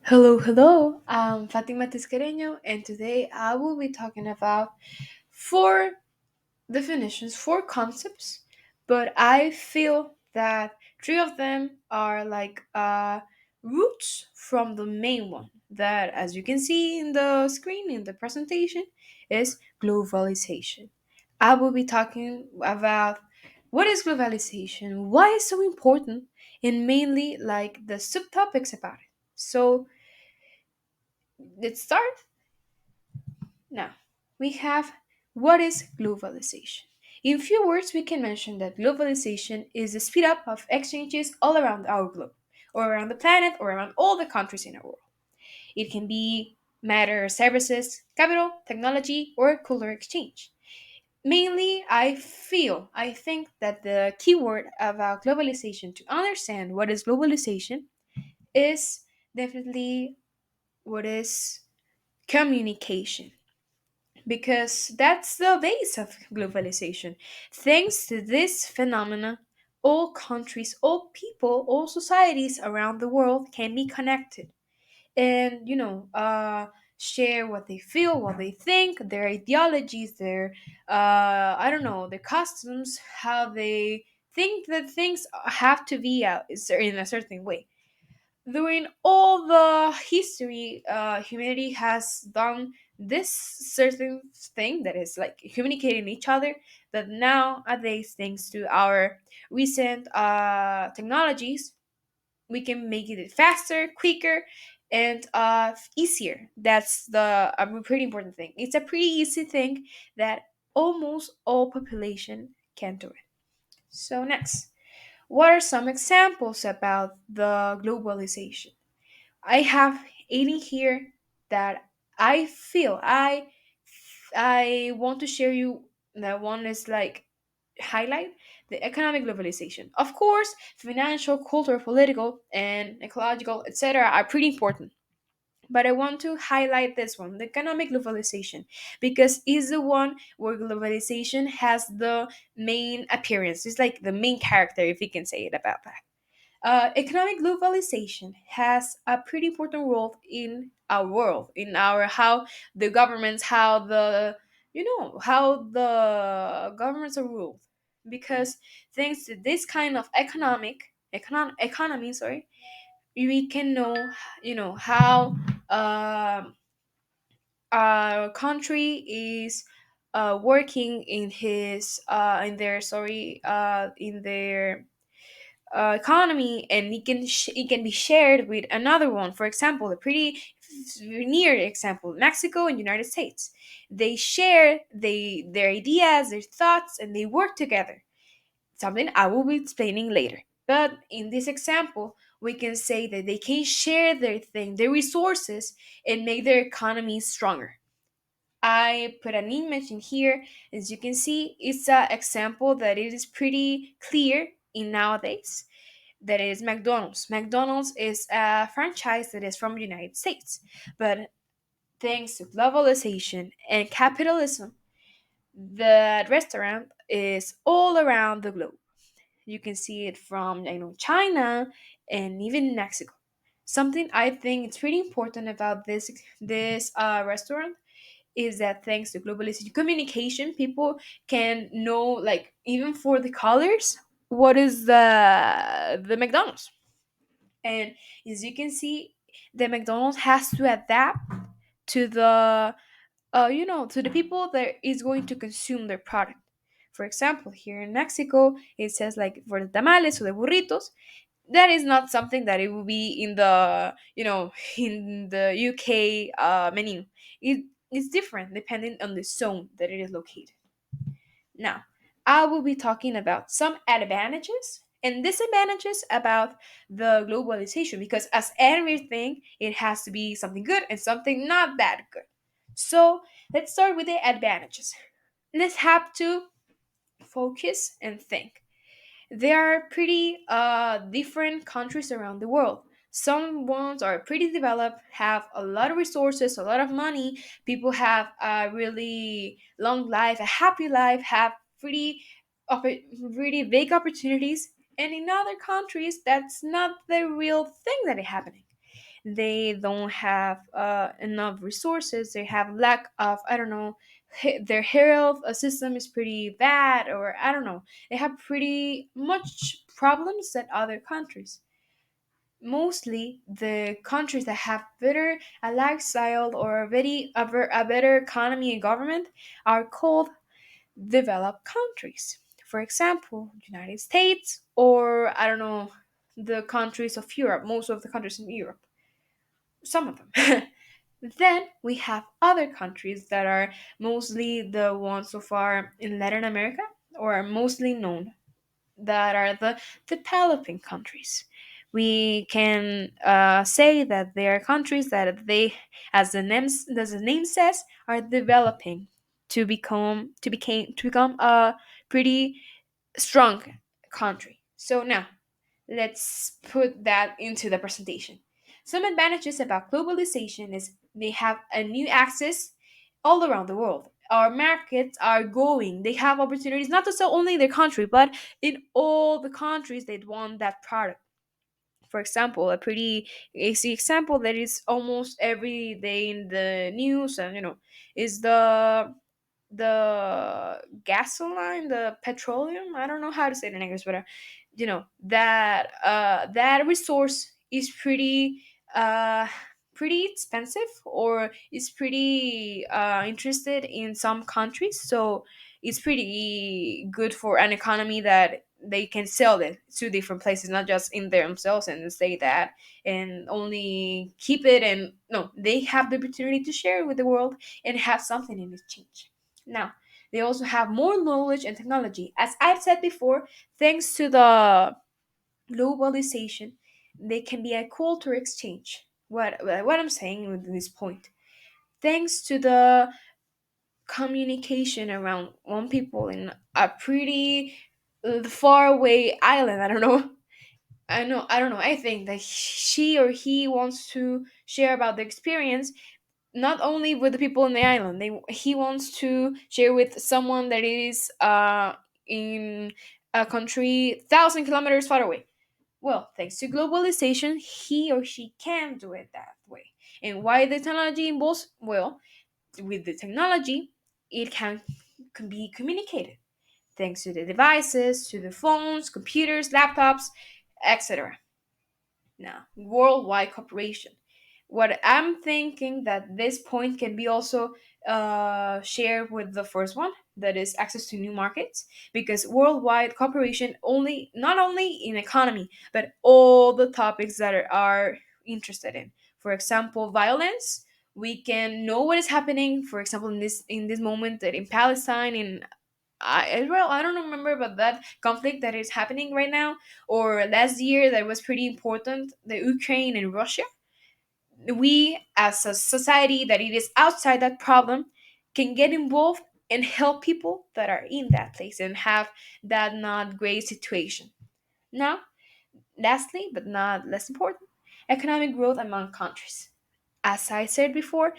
Hello, hello. I'm Fatima Tiscareño, and today I will be talking about four definitions, four concepts, but I feel that three of them are like roots from the main one that, as you can see in the screen in the presentation, is globalization. I will be talking about what is globalization, why it's so important, and mainly like the subtopics about it. So let's start. Now, we have what is globalization. In few words, we can mention that globalization is the speed up of exchanges all around our globe, or around the planet, or around all the countries in our world. It can be matter, services, capital, technology, or cultural exchange. Mainly, I think that the keyword about globalization to understand what is globalization is definitely what is communication, because that's the base of globalization. Thanks to this phenomena, all countries, all people, all societies around the world can be connected and, share what they feel, what they think, their ideologies, their, I don't know, their customs, how they think that things have to be in a certain way. During all the history, humanity has done this certain thing that is like communicating each other, but nowadays, thanks to our recent technologies, we can make it faster, quicker, and easier. That's the a pretty important thing. It's a pretty easy thing that almost all population can do it. So next, what are some examples about the globalization? I have 80 here that I want to share you. That one is like highlight the economic globalization. Of course, financial, cultural, political, and ecological, etc. are pretty important. But I want to highlight this one, the economic globalization, because it's the one where globalization has the main appearance. It's like the main character, if we can say it about that. Economic globalization has a pretty important role in our world, in our how the governments, how the governments are ruled, because thanks to this kind of economy, sorry, we can know, how a country is working in their sorry in their economy, and it can be shared with another one. For example, a pretty near example, Mexico and United States, they share their ideas, their thoughts, and they work together, something I will be explaining later. But in this example, we can say that they can share their resources, and make their economy stronger. I put an image in here. As you can see, it's an example that it is pretty clear in nowadays. That is McDonald's. McDonald's is a franchise that is from the United States. But thanks to globalization and capitalism, the restaurant is all around the globe. You can see it from China and even Mexico. Something I think it's pretty important about this restaurant is that thanks to globalization communication, people can know, like, even for the colors, what is the McDonald's. And as you can see, the McDonald's has to adapt to the people that is going to consume their product. For example, here in Mexico, it says like for the tamales or the burritos, that is not something that it will be in the in the UK menu. It is different depending on the zone that it is located. Now, I will be talking about some advantages and disadvantages about the globalization, because as everything, it has to be something good and something not that good. So let's start with the advantages. Let's have to focus and think. There are pretty different countries around the world. Some ones are pretty developed, have a lot of resources, a lot of money. People have a really long life, a happy life, have pretty, pretty big opportunities. And in other countries, that's not the real thing that is happening. they don't have enough resources, they have lack of, I don't know, their health system is pretty bad, or I don't know, they have pretty much problems than other countries. Mostly the countries that have better a lifestyle or a better economy and government are called developed countries. For example, United States, or I don't know, the countries of Europe, most of the countries in Europe, some of them. Then we have other countries that are mostly the ones so far in Latin America, or are mostly known, that are the developing countries. We can say that they are countries that they, as the name says, are developing to become a pretty strong country. So now let's put that into the presentation. Some advantages about globalization is they have a new access all around the world. Our markets are growing. They have opportunities not to sell only in their country, but in all the countries that want that product. For example, a pretty easy example that is almost every day in the news, and is the gasoline, the petroleum. I don't know how to say it in English, but that resource is uh pretty expensive, or is pretty interested in some countries. So it's pretty good for an economy that they can sell it to different places, not just in themselves and say that and only keep it. And no, they have the opportunity to share it with the world and have something in exchange. Now, they also have more knowledge and technology. As I've said before, thanks to the globalization, they can be a culture exchange. What I'm saying with this point, thanks to the communication around one people in a pretty far away island. I don't know. I don't know. I think that she or he wants to share about the experience, not only with the people on the island. He wants to share with someone that is in a country 1,000 kilometers far away. Well, thanks to globalization, he or she can do it that way. And why the technology involves? Well, with the technology, it can be communicated thanks to the devices, to the phones, computers, laptops, etc. Now, worldwide cooperation. What I'm thinking that this point can be also shared with the first one, that is access to new markets, because worldwide cooperation only not only in economy but all the topics that are interested in. For example, violence. We can know what is happening. For example, in this moment that in Palestine, in Israel, I don't remember about that conflict that is happening right now, or last year that was pretty important, the Ukraine and Russia. We as a society that it is outside that problem can get involved and help people that are in that place and have that not great situation. Now, lastly but not less important, economic growth among countries. As I said before,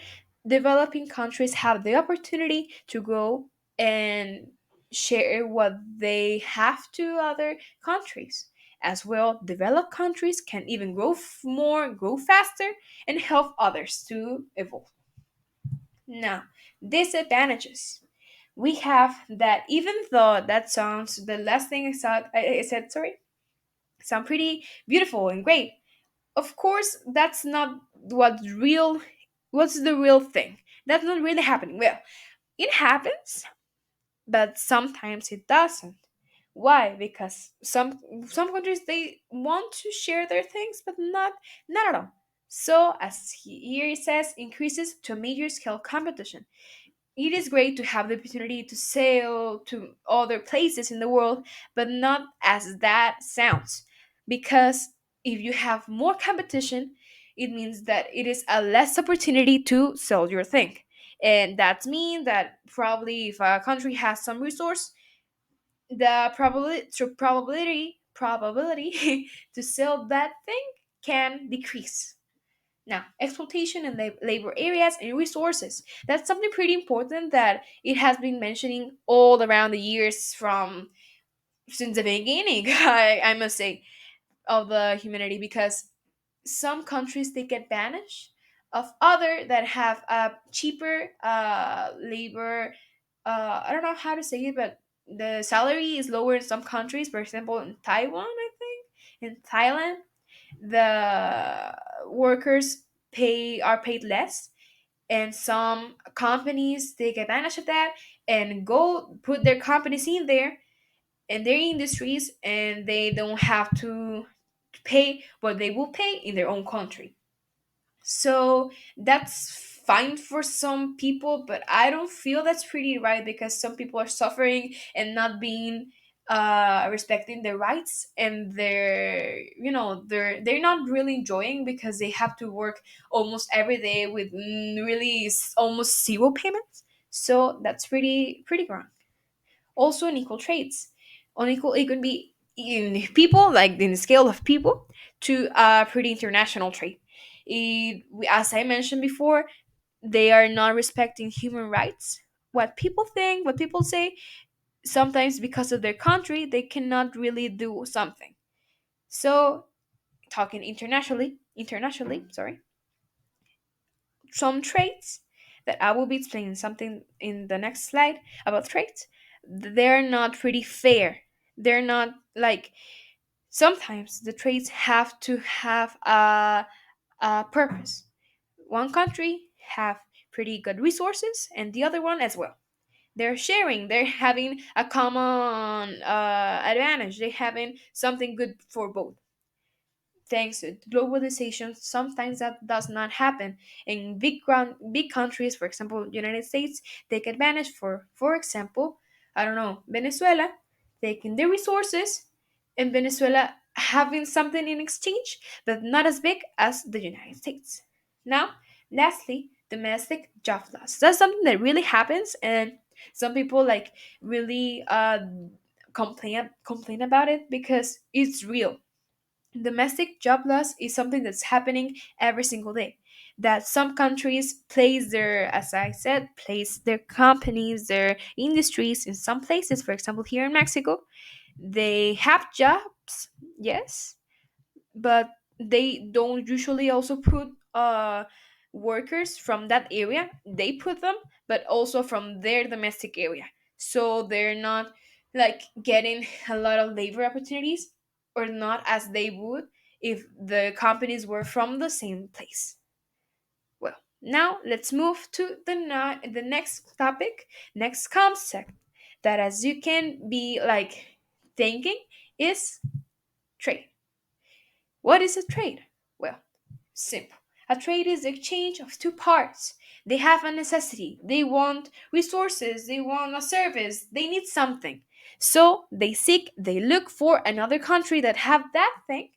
developing countries have the opportunity to grow and share what they have to other countries. As well, developed countries can even grow more, grow faster, and help others to evolve. Now, disadvantages. We have that even though that sounds, the last thing I said, sorry, sound pretty beautiful and great. Of course, that's not what's the real thing. That's not really happening. Well, it happens, but sometimes it doesn't. Why? Because some countries they want to share their things, but not at all. So, as here it says, increases to a major scale competition. It is great to have the opportunity to sail to other places in the world, but not as that sounds. Because if you have more competition, it means that it is a less opportunity to sell your thing. And that means that probably if a country has some resource, the probability to sell that thing can decrease. Now, exploitation in labor areas and resources. That's something pretty important that it has been mentioning all around the years from since the beginning, I must say, of the humanity, because some countries take advantage of other that have a cheaper labor. I don't know how to say it, but the salary is lower in some countries. For example, in Taiwan, I think, in Thailand, the workers pay are paid less, and some companies take advantage of that and go put their companies in there in their industries, and they don't have to pay what they will pay in their own country. So that's fine for some people, but I don't feel that's pretty right, because some people are suffering and not being respecting their rights, and they're not really enjoying because they have to work almost every day with really almost zero payments. So that's pretty wrong. Also, unequal traits. Unequal, it could be in people, like in the scale of people, to a pretty international trait. As I mentioned before, they are not respecting human rights. What people think, what people say, sometimes because of their country, they cannot really do something. So, talking internationally, sorry, some traits that I will be explaining something in the next slide about traits. They're not pretty fair. They're not like, sometimes the traits have to have a purpose. One country have pretty good resources, and the other one as well. They're sharing. They're having a common advantage. They're having something good for both. Thanks to globalization, sometimes that does not happen. In big countries, for example, United States, take advantage for example, I don't know, Venezuela, taking their resources, and Venezuela having something in exchange, but not as big as the United States. Now, lastly, domestic job loss. That's something that really happens, and some people like really complain about it because it's real. Domestic job loss is something that's happening every single day. That some countries place their, as I said, place their companies, their industries in some places. For example, here in Mexico, they have jobs, yes, but they don't usually also put workers from that area. They put them, but also from their domestic area. So they're not like getting a lot of labor opportunities, or not as they would if the companies were from the same place. Well, now let's move to the next topic, next concept, that as you can be like thinking, is trade. What is a trade? Well, simple. A trade is the exchange of two parts. They have a necessity. They want resources. They want a service. They need something. So they look for another country that have that thing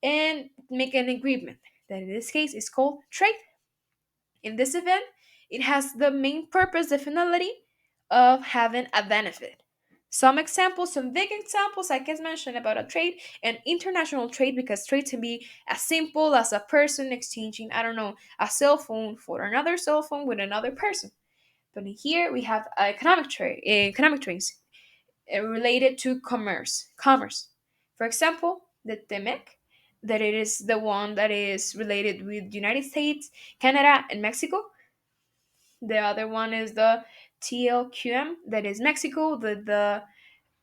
and make an agreement. That in this case is called trade. In this event, it has the main purpose, the finality of having a benefit. Some examples, some big examples I can mention about a trade and international trade, because trade can be as simple as a person exchanging, I don't know, a cell phone for another cell phone with another person. But in here we have economic trades related to commerce. For example, the TEMEC, that it is the one that is related with United States, Canada, and Mexico. The other one is the TLQM, that is Mexico, the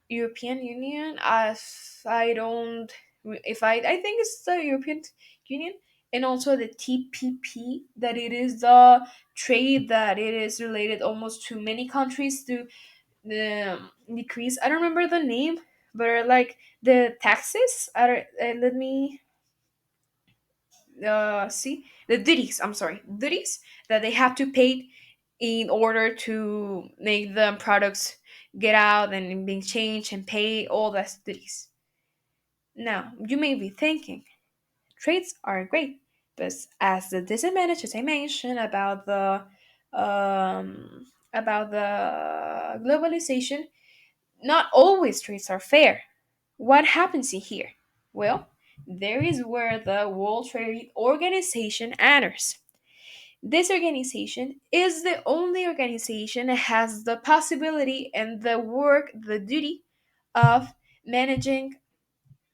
European Union. If I don't, if I think it's the European Union, and also the TPP, that it is the trade that it is related almost to many countries to decrease. I don't remember the name, but like the taxes. I don't, let me see the duties. I'm sorry, duties that they have to pay in order to make the products get out and being changed and pay all the duties. Now you may be thinking trades are great, but as the disadvantages I mentioned about the globalization, not always trades are fair. What happens in here? Well, there is where the World Trade Organization enters. This organization is the only organization that has the possibility and the duty of managing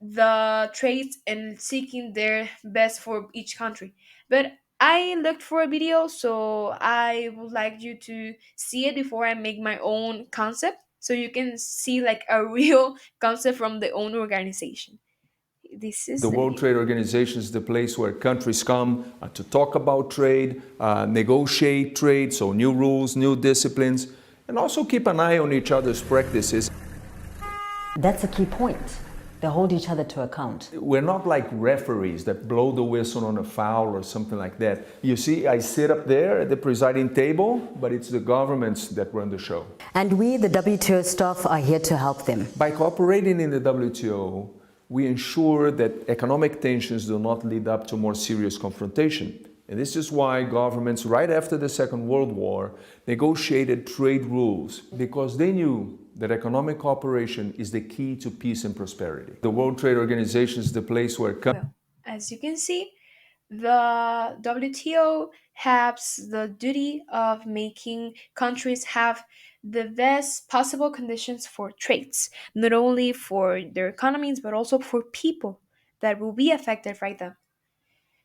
the trades and seeking their best for each country. But I looked for a video, so I would like you to see it before I make my own concept, so you can see like a real concept from the own organization. This is The the World video. Trade Organization is the place where countries come to talk about trade, negotiate trade, so new rules, new disciplines, and also keep an eye on each other's practices. That's a key point. They hold each other to account. We're not like referees that blow the whistle on a foul or something like that. You see, I sit up there at the presiding table, but it's the governments that run the show. And we, the WTO staff, are here to help them. By cooperating in the WTO, we ensure that economic tensions do not lead up to more serious confrontation. And this is why governments, right after the Second World War, negotiated trade rules, because they knew that economic cooperation is the key to peace and prosperity. The World Trade Organization is the place where Well, as you can see, the WTO has the duty of making countries have the best possible conditions for trades, not only for their economies but also for people that will be affected by them.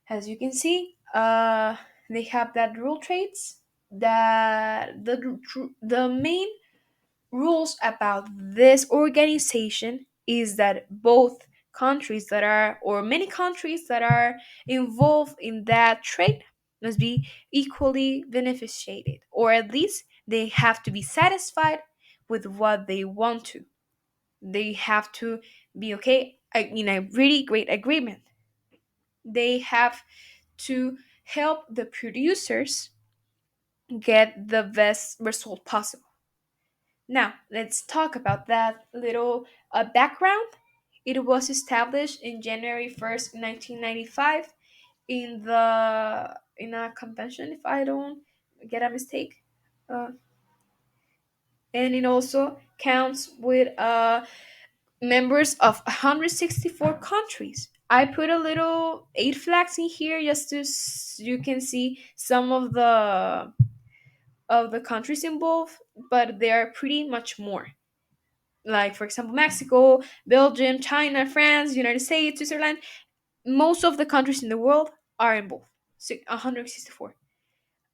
As you can see, they have that rule trades. That the main rules about this organization is that both countries that are, or many countries that are involved in that trade must be equally beneficiated, or at least they have to be satisfied with what they want to. They have to be okay in a really great agreement. They have to help the producers get the best result possible. Now, let's talk about that little background. It was established in January 1st, 1995 in a convention, if I don't get a mistake. Uh, and it also counts with members of 164 countries. I put a little eight flags in here just to you can see some of the countries involved, but there are pretty much more. Like for example, Mexico, Belgium, China, France, United States, Switzerland. Most of the countries in the world are involved. 164.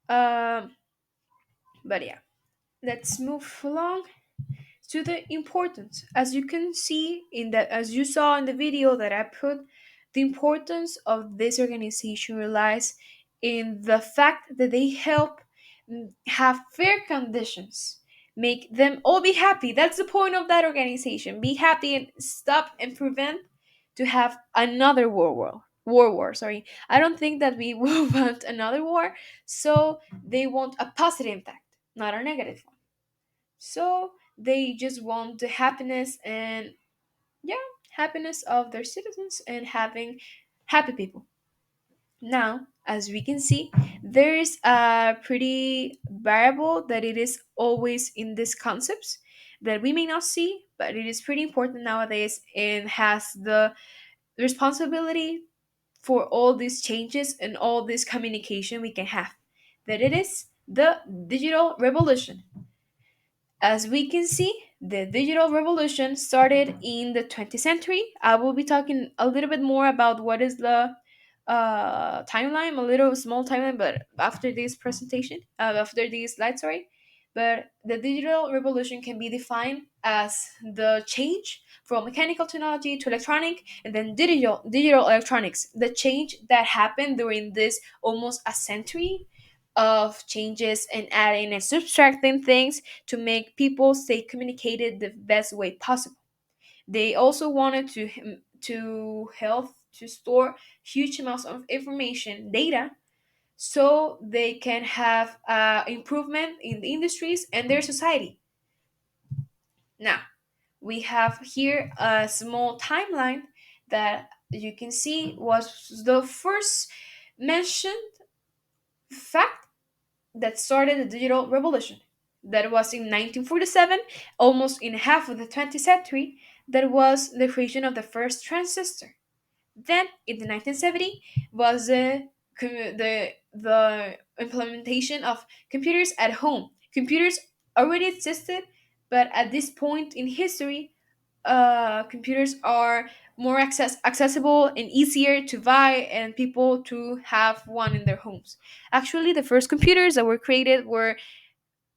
Um, but yeah, let's move along to the importance. As you can see in that, as you saw in the video that I put, the importance of this organization relies in the fact that they help have fair conditions, make them all be happy. That's the point of that organization. Be happy and stop and prevent to have another war. Sorry, I don't think that we will want another war. So they want a positive impact, not a negative one. So they just want the happiness and yeah, happiness of their citizens and having happy people. Now, as we can see, there is a pretty variable that it is always in these concepts that we may not see, but it is pretty important nowadays and has the responsibility for all these changes and all this communication we can have. That it is the digital revolution. As we can see, the digital revolution started in the 20th century. I will be talking a little bit more about what is the timeline, a little small timeline, but after this presentation, after this slide, sorry. But the digital revolution can be defined as the change from mechanical technology to electronic and then digital electronics. The change that happened during this almost a century of changes and adding and subtracting things to make people stay communicated the best way possible. They also wanted to help to store huge amounts of information, data, so they can have improvement in the industries and their society. Now, we have here a small timeline that you can see was the first mentioned fact that started the digital revolution. That was in 1947, almost in half of the 20th century, that was the creation of the first transistor. Then, in the 1970s, was the implementation of computers at home. Computers already existed, but at this point in history, computers are more accessible and easier to buy and people to have one in their homes. Actually, the first computers that were created were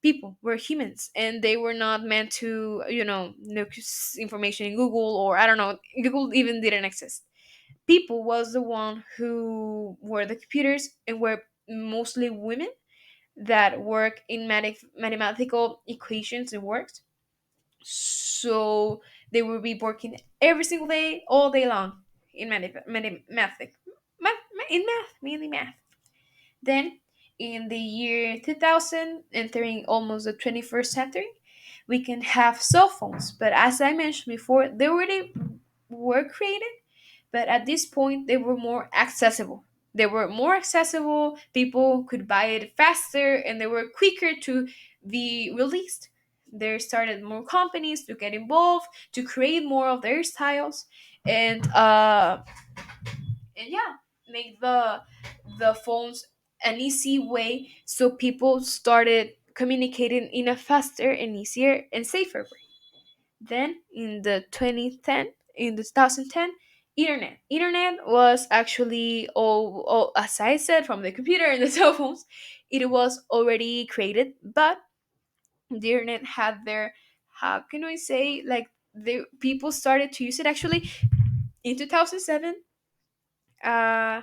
people, were humans, and they were not meant to, look information in Google, or I don't know, Google even didn't exist. People was the one who were the computers, and were mostly women that work in mathematical equations and works. So they will be working every single day, all day long, in in math, mainly math. Then, in the year 2000, entering almost the 21st century, we can have cell phones. But as I mentioned before, they already were created, but at this point, they were more accessible. They were more accessible, people could buy it faster, and they were quicker to be released. There started more companies to get involved, to create more of their styles, and yeah, make the phones an easy way, so people started communicating in a faster and easier and safer way. Then in the 2010, in the 2010, internet was actually all, as I said, from the computer and the cell phones, it was already created, but the internet had their, how can we say, like, the people started to use it actually in 2007. uh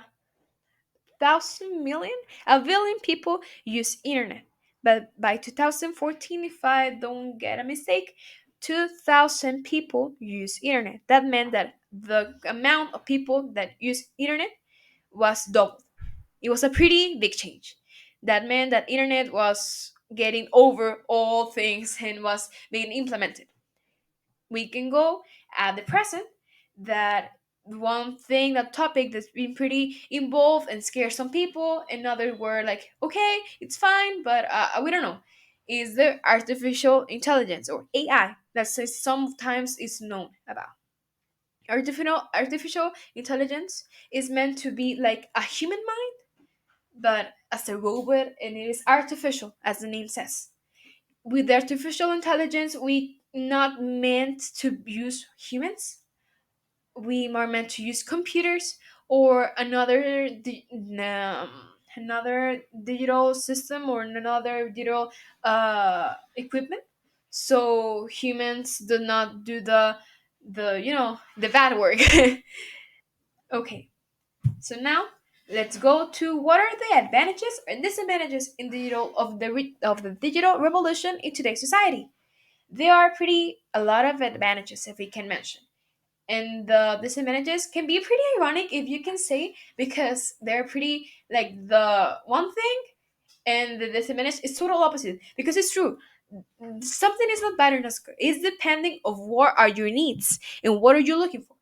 thousand million, a billion people use internet, but by 2014, if I don't get a mistake, 2000 people use internet. That meant that the amount of people that use internet was doubled. It was a pretty big change. That meant that internet was getting over all things and was being implemented. We can go at the present, that one thing, that topic that's been pretty involved and scares some people, and others were like, okay, it's fine, but we don't know, is the artificial intelligence, or AI, that sometimes is known about. Artificial intelligence is meant to be like a human mind, but as a robot, and it is artificial, as the name says. With artificial intelligence, we not meant to use humans. We are meant to use computers, or another digital system, or another digital equipment, so humans do not do the bad work. Okay, so now let's go to what are the advantages and disadvantages in digital of the digital revolution in today's society. There are pretty a lot of advantages, if we can mention, and the disadvantages can be pretty ironic, if you can say, because they're pretty like the one thing, and the disadvantage is total opposite, because it's true. Something is not bad or not good. It's depending of what are your needs and what are you looking for.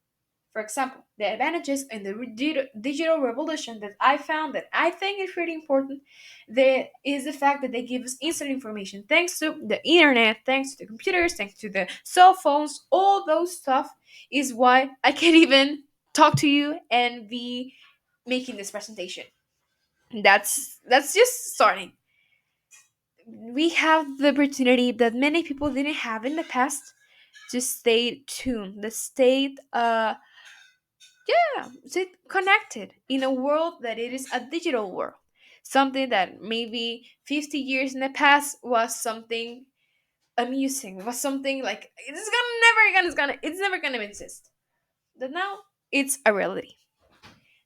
For example, the advantages in the digital revolution that I found, that I think is pretty important, there is the fact that they give us instant information thanks to the internet, thanks to the computers, thanks to the cell phones. All those stuff is why I can even talk to you and be making this presentation. That's just starting. We have the opportunity that many people didn't have in the past, to stay tuned, the state yeah, sit connected in a world that it is a digital world. Something that maybe 50 years in the past was something amusing, was something like it's never gonna exist. But now it's a reality.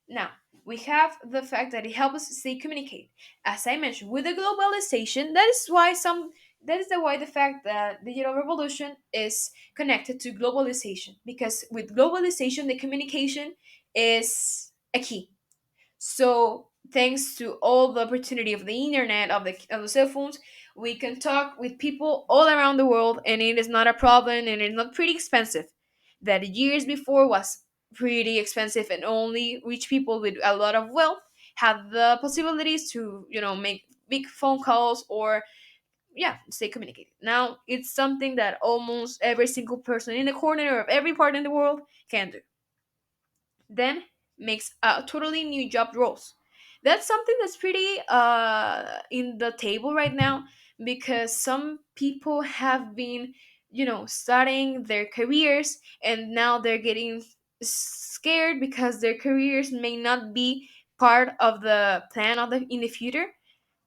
Now, we have the fact that it helps us stay communicate. As I mentioned, with the globalization, that is the why the fact that digital revolution is connected to globalization. Because with globalization, the communication is a key. So thanks to all the opportunity of the internet, of the cell phones, we can talk with people all around the world, and it is not a problem, and it's not pretty expensive. That years before was pretty expensive, and only rich people with a lot of wealth had the possibilities to, make big phone calls, or yeah, stay communicated. Now it's something that almost every single person in the corner of every part in the world can do. Then makes a totally new job roles. That's something that's pretty in the table right now, because some people have been, starting their careers, and now they're getting scared because their careers may not be part of the plan of the in the future,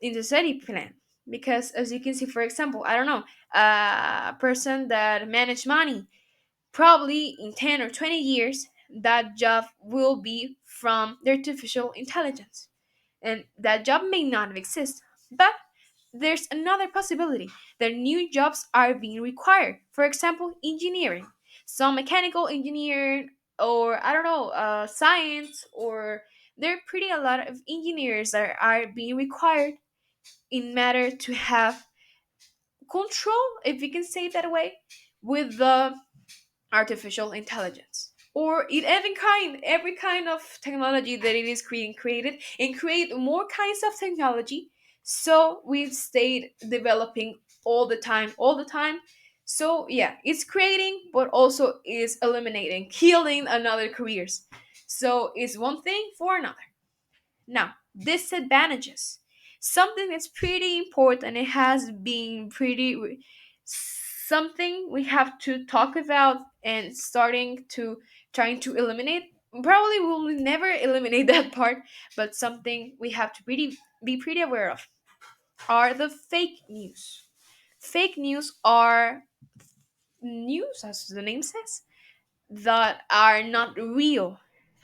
in the study plan. Because as you can see, for example, I don't know, a person that manage money, probably in 10 or 20 years that job will be from the artificial intelligence, and that job may not exist. But there's another possibility that new jobs are being required. For example, engineering, some mechanical engineer, or I don't know, science, or there are pretty a lot of engineers that are being required in matter to have control, if you can say it that way, with the artificial intelligence, or in every kind of technology that it is created, and create more kinds of technology. So we've stayed developing all the time. So yeah, it's creating, but also is eliminating, killing another careers. So it's one thing for another. Now, disadvantages. Something that's pretty important. It has been something we have to talk about and starting to trying to eliminate. Probably we'll never eliminate that part, but something we have to be pretty aware of are the fake news. Fake news are news, as the name says, that are not real.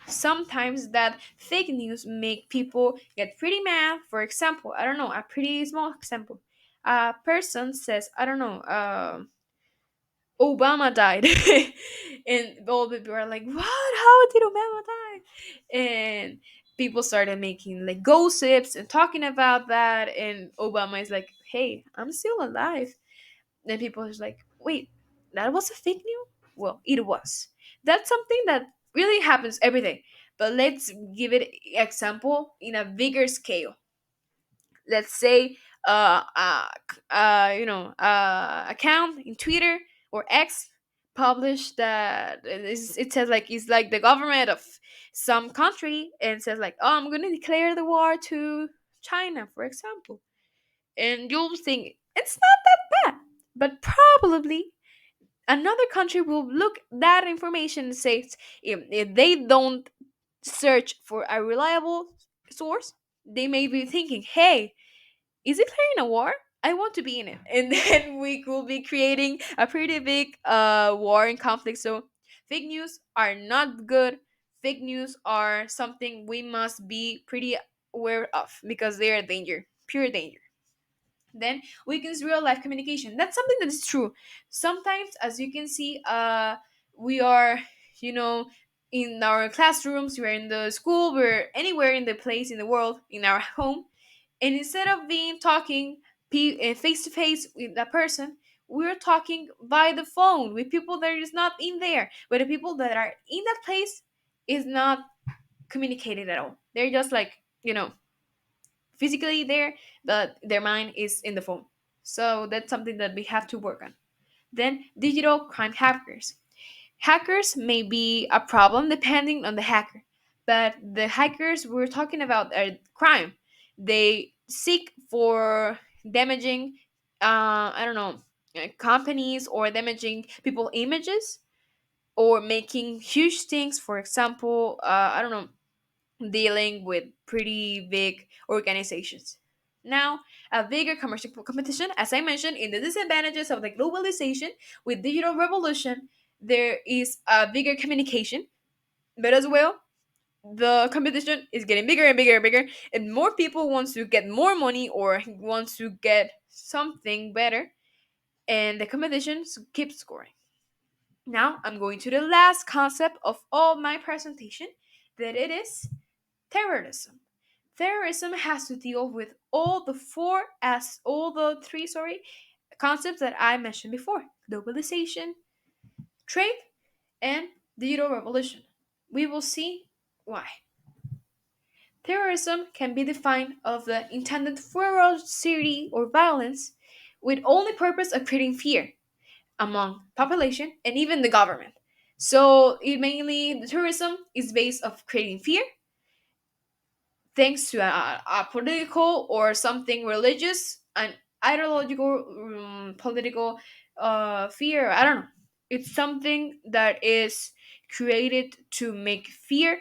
Sometimes that fake news make people get pretty mad. For example, I don't know, a pretty small example. A person says, I don't know, Obama died. And all people are like, what? How did Obama die? And people started making like gossips and talking about that. And Obama is like, hey, I'm still alive. Then people is like, wait, that was a fake news? Well, it was. That's something that really happens every day. But let's give it example in a bigger scale. Let's say account in Twitter or X published that it says like it's like the government of some country and says like, oh, I'm gonna declare the war to China, for example. And you'll think it's not that bad, but probably another country will look that information and say, if they don't search for a reliable source, they may be thinking, hey, is it declaring a war? I want to be in it. And then we could be creating a pretty big war and conflict. So fake news are not good. Fake news are something we must be pretty aware of because they are danger, pure danger. Then weakens real life communication. That's something that is true. Sometimes, as you can see, we are, you know, in our classrooms, we're in the school, we're anywhere in the place in the world, in our home, and instead of being talking face to face with that person, we're talking by the phone with people that is not in there, but the people that are in that place is not communicated at all. They're just like, physically there, but their mind is in the phone. So that's something that we have to work on. Then digital crime hackers. Hackers may be a problem depending on the hacker, but the hackers we're talking about are crime. They seek for damaging, I don't know, companies, or damaging people images, or making huge things. For example, I don't know, dealing with pretty big organizations. Now, a bigger commercial competition, as I mentioned, in the disadvantages of the globalization with digital revolution, there is a bigger communication, but as well, the competition is getting bigger and bigger and bigger, and more people wants to get more money or wants to get something better, and the competition keeps scoring. Now, I'm going to the last concept of all my presentation, that it is terrorism. Terrorism has to deal with all the three, concepts that I mentioned before: globalization, trade, and digital revolution. We will see why. Terrorism can be defined of the intended ferocity or violence with only purpose of creating fear among population and even the government. So it mainly the terrorism is based of creating fear thanks to a political or something religious and ideological political fear. I don't know. It's something that is created to make fear,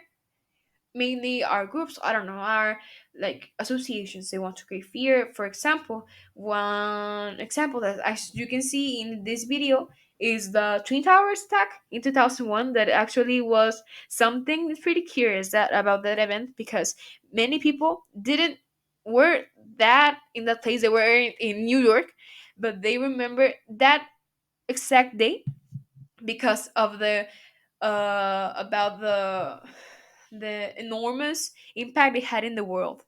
mainly our groups, I don't know, our like associations, they want to create fear. For example, one example that as you can see in this video is the Twin Towers attack in 2001. That actually was something that's pretty curious that about that event, because many people didn't were that in that place, they were in New York, but they remember that exact day because of the about the enormous impact it had in the world,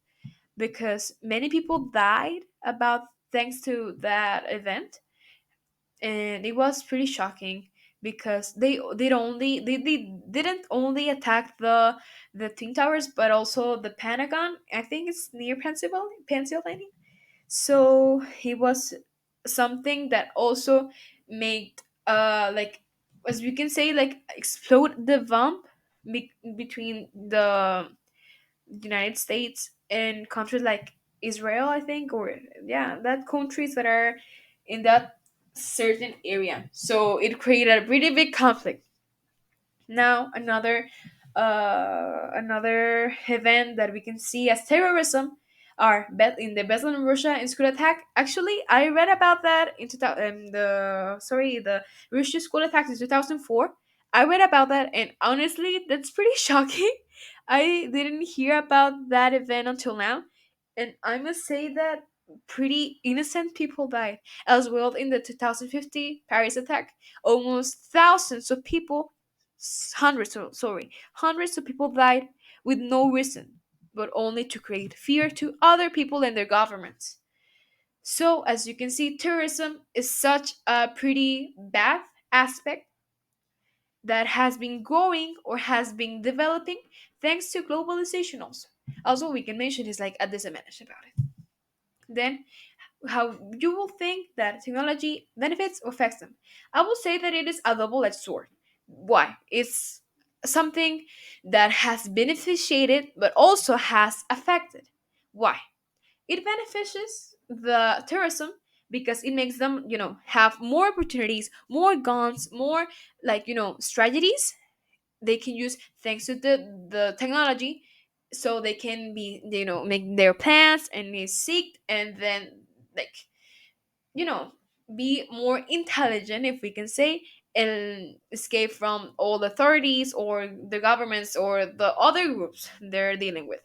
because many people died about thanks to that event. And it was pretty shocking because they didn't only attack the Twin Towers, but also the Pentagon. I think it's near Pennsylvania. So it was something that also made like, as we can say, like explode the bump between the United States and countries like Israel, I think, or yeah, that countries that are in that certain area. So it created a really big conflict. Now another event that we can see as terrorism are in the Bethlehem, Russia in school attack. Actually, I read about that in 2000, the Russian school attack in 2004. I read about that, and honestly, that's pretty shocking. I didn't hear about that event until now, and I must say that pretty innocent people died as well in the 2050 Paris attack. Almost thousands of people, hundreds of people died with no reason, but only to create fear to other people and their governments. So, as you can see, terrorism is such a pretty bad aspect that has been growing or has been developing thanks to globalization also. Also, we can mention is like a disadvantage about it. Then how you will think that technology benefits or affects them. I will say that it is a double-edged sword. Why? It's something that has beneficiated but also has affected. Why? It benefits the terrorism because it makes them, have more opportunities, more guns, more like, strategies they can use thanks to the technology, so they can be, make their plans and be seeked, and then like, you know be more intelligent, if we can say, and escape from all the authorities or the governments or the other groups they're dealing with.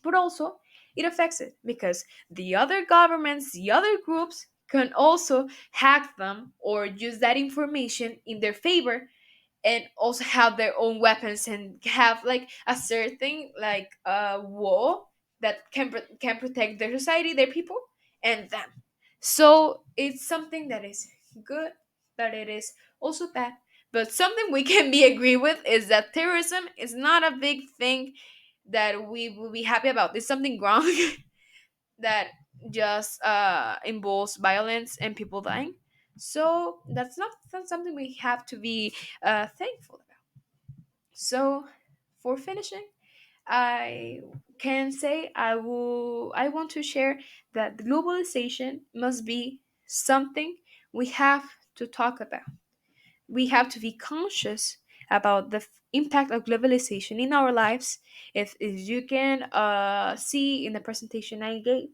But also it affects it because the other governments, the other groups can also hack them or use that information in their favor, and also have their own weapons and have like a certain like wall that can protect their society, their people, and them. So it's something that is good, but it is also bad. But something we can be agree with is that terrorism is not a big thing that we will be happy about. There's something wrong that just involves violence and people dying. So that's something we have to be thankful about. So for finishing, I can say I want to share that globalization must be something we have to talk about. We have to be conscious about the impact of globalization in our lives. If you can see in the presentation I gave,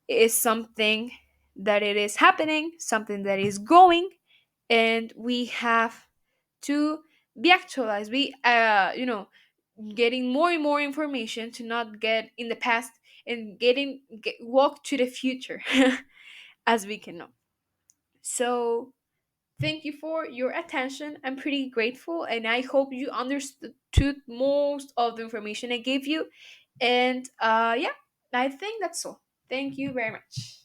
is something that it is happening, something that is growing, and we have to be actualized. We, getting more and more information to not get in the past and walk to the future as we can know. So thank you for your attention. I'm pretty grateful, and I hope you understood most of the information I gave you. And yeah, I think that's all. Thank you very much.